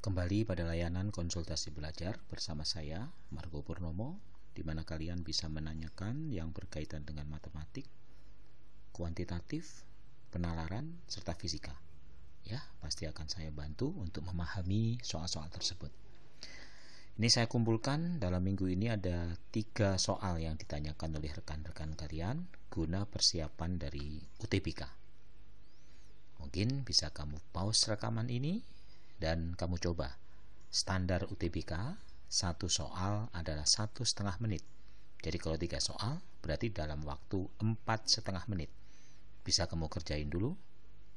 Kembali pada layanan konsultasi belajar bersama saya, Margo Purnomo, di mana kalian bisa menanyakan yang berkaitan dengan matematik, kuantitatif, penalaran, serta fisika. Ya, pasti akan saya bantu untuk memahami soal-soal tersebut. Ini saya kumpulkan dalam minggu ini ada 3 soal yang ditanyakan oleh rekan-rekan kalian guna persiapan dari UTBK. Mungkin bisa kamu pause rekaman ini dan kamu coba. Standar UTBK, 1 soal adalah 1,5 menit. Jadi kalau 3 soal berarti dalam waktu 4,5 menit. Bisa kamu kerjain dulu,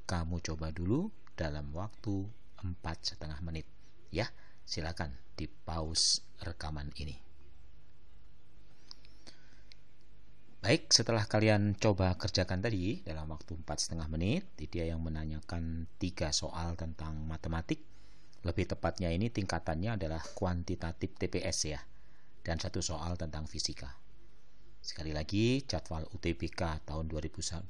kamu coba dulu dalam waktu 4,5 menit. Ya, silakan di pause rekaman ini. Baik, setelah kalian coba kerjakan tadi dalam waktu 4,5 menit, dia yang menanyakan 3 soal tentang matematik. Lebih tepatnya ini tingkatannya adalah kuantitatif TPS ya, dan 1 soal tentang fisika. Sekali lagi, jadwal UTBK tahun 2021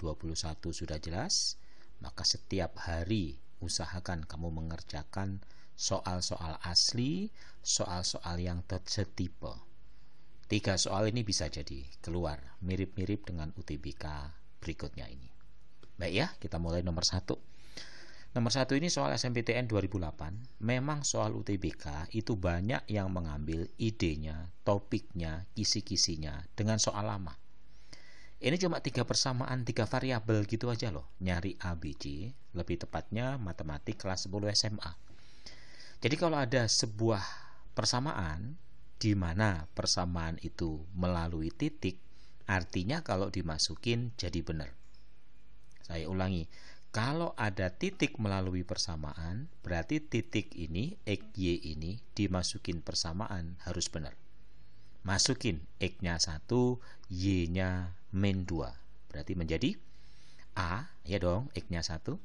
sudah jelas, maka setiap hari usahakan kamu mengerjakan soal-soal asli, soal-soal yang setipe. 3 soal ini bisa jadi keluar mirip-mirip dengan UTBK berikutnya ini. Baik ya, kita mulai nomor 1. Nomor 1 ini soal SNMPTN 2008. Memang soal UTBK itu banyak yang mengambil idenya, topiknya, kisi-kisinya dengan soal lama. Ini cuma 3 persamaan, 3 variabel gitu aja loh. Nyari ABC, lebih tepatnya matematik kelas 10 SMA. Jadi kalau ada sebuah persamaan di mana persamaan itu melalui titik, artinya kalau dimasukin jadi benar. Saya ulangi, kalau ada titik melalui persamaan, berarti titik ini, X, Y ini dimasukin persamaan harus benar. Masukin X-nya 1, Y-nya min 2. Berarti menjadi A, ya dong, X-nya 1,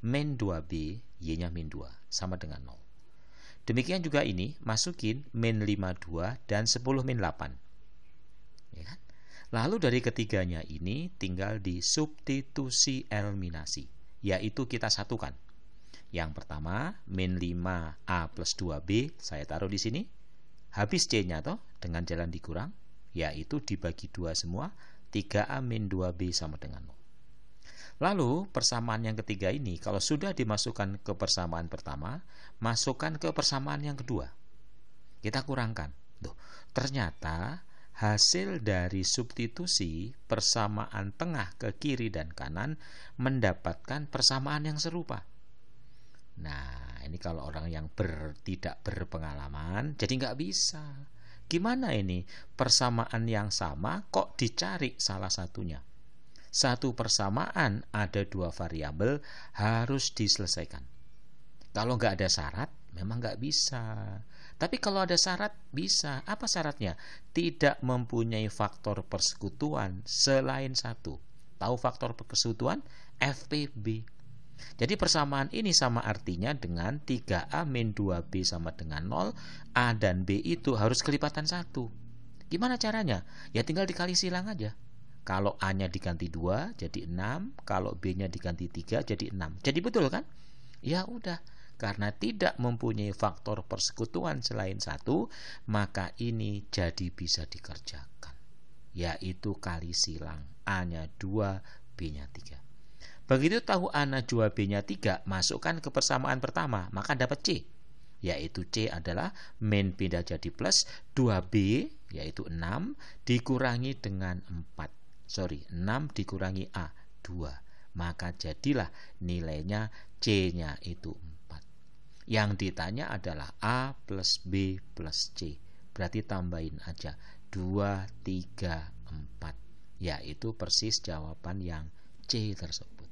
min 2B, Y-nya min 2, sama dengan 0. Demikian juga ini, masukin min 52 dan 10 min 8. Ya kan? Lalu dari ketiganya ini tinggal di substitusi eliminasi, yaitu kita satukan. Yang pertama, min 5A plus 2B, saya taruh di sini. Habis C-nya toh, dengan jalan dikurang, yaitu dibagi 2 semua, 3A min 2B sama dengan 0. Lalu persamaan yang ketiga ini kalau sudah dimasukkan ke persamaan pertama, masukkan ke persamaan yang kedua. Kita kurangkan. Tuh, ternyata hasil dari substitusi persamaan tengah ke kiri dan kanan mendapatkan persamaan yang serupa. Nah, ini kalau orang yang tidak berpengalaman jadi nggak bisa. Gimana ini? Persamaan yang sama kok dicari salah satunya? Satu persamaan ada 2 variabel harus diselesaikan. Kalau nggak ada syarat, memang nggak bisa. Tapi kalau ada syarat, bisa. Apa syaratnya? Tidak mempunyai faktor persekutuan selain 1. Tahu faktor persekutuan? FPB. Jadi persamaan ini sama artinya dengan 3A min 2B sama dengan 0. A dan B itu harus kelipatan 1. Gimana caranya? Ya tinggal dikali silang aja. Kalau A-nya diganti 2 jadi 6, kalau B-nya diganti 3 jadi 6. Jadi betul kan? Ya udah, karena tidak mempunyai faktor persekutuan selain 1, maka ini jadi bisa dikerjakan. Yaitu kali silang, A-nya 2, B-nya 3. Begitu tahu A-nya 2, B-nya 3, masukkan ke persamaan pertama, maka dapat C. Yaitu C adalah min pindah jadi plus 2B, yaitu 6, dikurangi dengan 4. 6 dikurangi A, 2. Maka jadilah nilainya C-nya itu 4. Yang ditanya adalah A plus B plus C. Berarti tambahin aja 2, 3, 4. Yaitu persis jawaban yang C tersebut.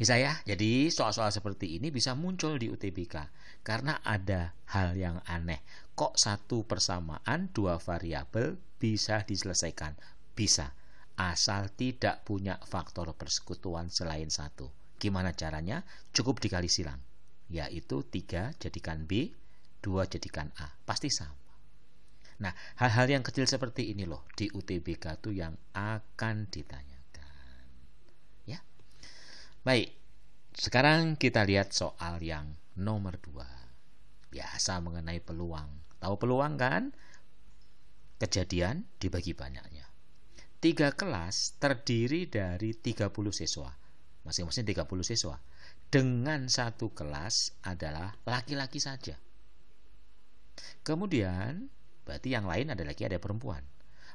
Bisa ya, jadi soal-soal seperti ini bisa muncul di UTBK karena ada hal yang aneh. Kok 1 persamaan 2 variabel bisa diselesaikan? Bisa, asal tidak punya faktor persekutuan selain 1. Gimana caranya? Cukup dikali silang, yaitu 3 jadikan B, 2 jadikan A, pasti sama. Nah, hal-hal yang kecil seperti ini loh di UTBK itu yang akan ditanyakan. Ya. Baik, sekarang kita lihat soal yang nomor 2. Biasa mengenai peluang. Tahu peluang kan? Kejadian dibagi banyaknya. 3 kelas terdiri dari 30 siswa. Masing-masing 30 siswa. Dengan satu kelas adalah laki-laki saja. Kemudian, berarti yang lain ada lagi, ada perempuan.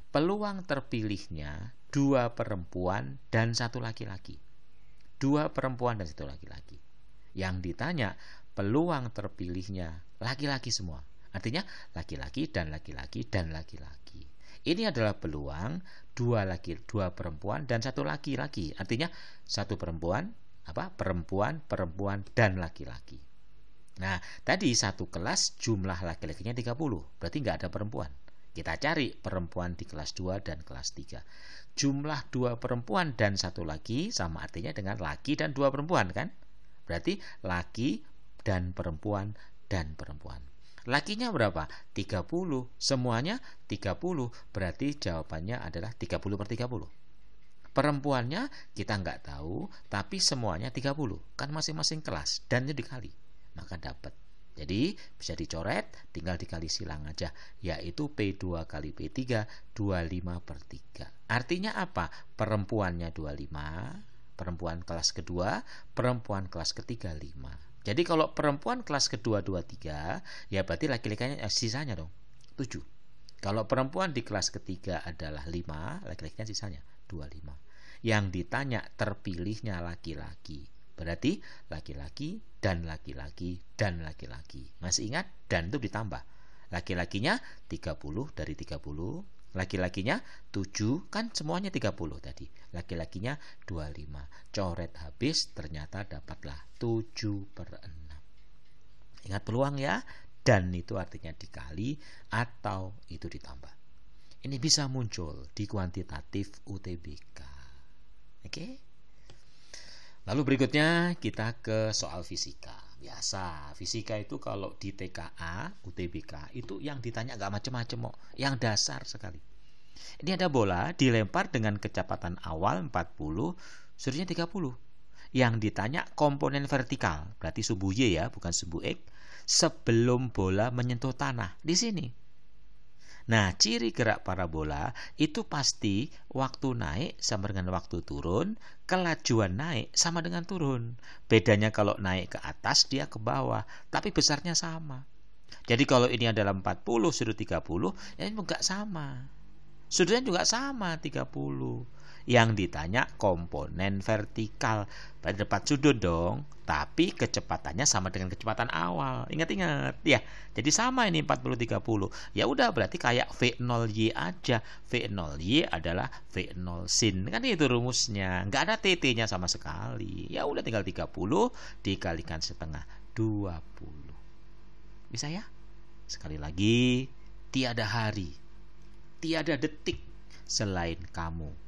Peluang terpilihnya 2 perempuan dan 1 laki-laki. 2 perempuan dan 1 laki-laki. Yang ditanya, peluang terpilihnya laki-laki semua. Artinya laki-laki dan laki-laki dan laki-laki. Ini adalah peluang 2 perempuan dan 1 laki-laki. Artinya 1 perempuan, perempuan dan laki-laki. Nah, tadi satu kelas jumlah laki-lakinya 30. Berarti nggak ada perempuan. Kita cari perempuan di kelas 2 dan kelas 3. Jumlah 2 perempuan dan 1 laki sama artinya dengan laki dan 2 perempuan kan? Berarti laki dan perempuan dan perempuan. Lakinya berapa? 30. Semuanya 30. Berarti jawabannya adalah 30/30. Perempuannya kita nggak tahu, tapi semuanya 30. Kan masing-masing kelas dan itu dikali. Maka dapat. Jadi bisa dicoret, tinggal dikali silang aja, yaitu P2 kali P3, 25/3. Artinya apa? Perempuannya 25, perempuan kelas kedua, perempuan kelas ketiga 5. Jadi kalau perempuan kelas kedua 23, ya berarti laki-lakinya sisanya dong 7. Kalau perempuan di kelas ketiga adalah 5, laki-lakinya sisanya 25. Yang ditanya terpilihnya laki-laki. Berarti laki-laki dan laki-laki dan laki-laki. Masih ingat? Dan itu ditambah. Laki-lakinya 30 dari 30. Laki-lakinya 7, kan semuanya 30 tadi. Laki-lakinya 25. Coret habis, ternyata dapatlah 7/6. Ingat peluang ya. Dan itu artinya dikali atau itu ditambah. Ini bisa muncul di kuantitatif UTBK. Oke? Lalu berikutnya kita ke soal fisika. Biasa, fisika itu kalau di TKA, UTBK itu yang ditanya gak macam-macam, yang dasar sekali. Ini ada bola dilempar dengan kecepatan awal 40, seterusnya 30. Yang ditanya komponen vertikal, berarti sumbu Y ya, bukan sumbu X, sebelum bola menyentuh tanah di sini. Nah, ciri gerak parabola itu pasti waktu naik sama dengan waktu turun, kelajuan naik sama dengan turun. Bedanya kalau naik ke atas dia ke bawah, tapi besarnya sama. Jadi kalau ini adalah 40 sudut 30, ya ini enggak sama. Sudutnya juga sama 30. Yang ditanya komponen vertikal. Pada depan sudut dong, tapi kecepatannya sama dengan kecepatan awal. Ingat-ingat ya. Jadi sama ini 40/30. Ya udah berarti kayak V0Y aja. V0Y adalah V0 sin. Kan itu rumusnya. Enggak ada TT-nya sama sekali. Ya udah tinggal 30 dikalikan setengah 20. Bisa ya? Sekali lagi, tiada hari, tiada detik selain kamu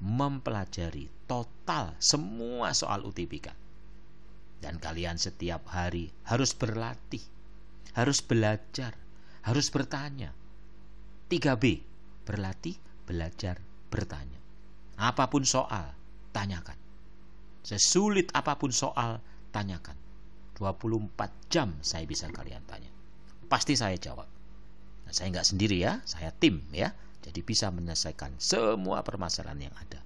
mempelajari total semua soal UTBK. Dan kalian setiap hari harus berlatih, harus belajar, harus bertanya. 3B, berlatih, belajar, bertanya. Apapun soal, tanyakan. Sesulit apapun soal, tanyakan. 24 jam saya bisa kalian tanya. Pasti saya jawab. Nah, saya nggak sendiri ya, saya tim ya. Jadi bisa menyelesaikan semua permasalahan yang ada.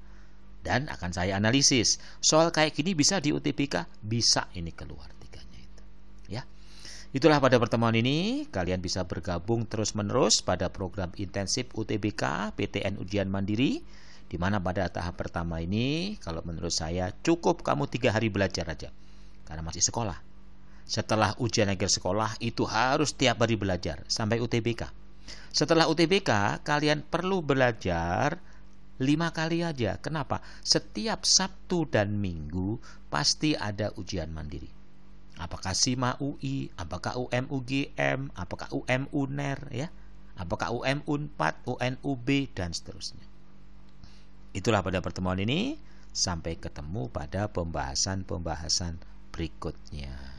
Dan akan saya analisis. Soal kayak gini bisa di UTBK, bisa ini keluar tiganya itu. Ya. Itulah pada pertemuan ini, kalian bisa bergabung terus-menerus pada program intensif UTBK PTN Ujian Mandiri, di mana pada tahap pertama ini, kalau menurut saya cukup kamu 3 hari belajar aja. Karena masih sekolah. Setelah ujian akhir sekolah, itu harus tiap hari belajar sampai UTBK. Setelah UTBK, kalian perlu belajar 5 kali aja. Kenapa? Setiap Sabtu dan Minggu pasti ada ujian mandiri. Apakah SIMA UI, apakah UM UGM, apakah UM UNER, ya, apakah UM UNPAD, UNUB, dan seterusnya. Itulah pada pertemuan ini. Sampai ketemu pada pembahasan-pembahasan berikutnya.